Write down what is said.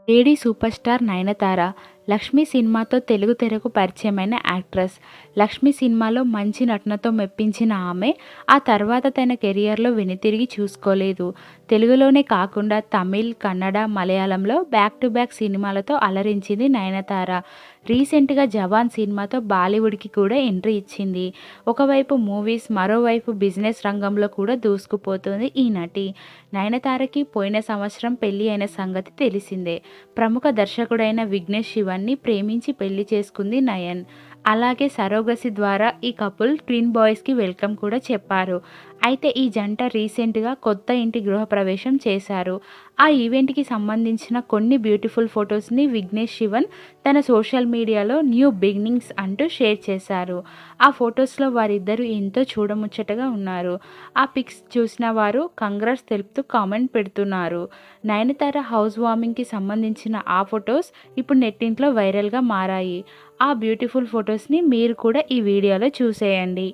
Lady super star Nayanthara Lakshmi సినిమాతో తెలుగు తెరకు పరిచయమైన actress. Lakshmi సినిమాలో మంచి నటనతో మెప్పించిన ఆమె ఆ తర్వాత తన కెరియర్లో వెనుతిరిగి చూసుకోలేదు. తెలుగులోనే కాకుండా తమిళ్, కన్నడ, మలయాళంలో బ్యాక్ టు బ్యాక్ సినిమాలతో అలరించింది నయనతార. రీసెంట్గా జవాన్ సినిమాతో బాలీవుడ్కి కూడా ఎంట్రీ ఇచ్చింది. ఒకవైపు మూవీస్, మరోవైపు బిజినెస్ రంగంలో కూడా దూసుకుపోతుంది ఈ నటి. నయనతారకి పోయిన సంవత్సరం పెళ్లి అయిన సంగతి తెలిసిందే. ప్రముఖ దర్శకుడైన విఘ్నేష్ శివన్ని ప్రేమించి పెళ్లి చేసుకుంది నయన్. అలాగే సరోగసి ద్వారా ఈ కపుల్ ట్విన్ బాయ్స్కి వెల్కమ్ కూడా చెప్పారు. అయితే ఈ జంట రీసెంట్గా కొత్త ఇంటి గృహప్రవేశం చేశారు. ఆ ఈవెంట్కి సంబంధించిన కొన్ని బ్యూటిఫుల్ ఫొటోస్ని విఘ్నేష్ శివన్ తన సోషల్ మీడియాలో న్యూ బిగినింగ్స్ అంటూ షేర్ చేశారు. ఆ ఫొటోస్లో వారిద్దరూ ఎంతో చూడముచ్చటగా ఉన్నారు. ఆ పిక్స్ చూసిన వారు కంగ్రాట్స్ తెలుపుతూ కామెంట్ పెడుతున్నారు. నయనతార హౌస్ వార్మింగ్కి సంబంధించిన ఆ ఫొటోస్ ఇప్పుడు నెట్టింట్లో వైరల్గా మారాయి. ఆ బ్యూటిఫుల్ ఫొటోస్ని మీరు కూడా ఈ వీడియోలో చూసేయండి.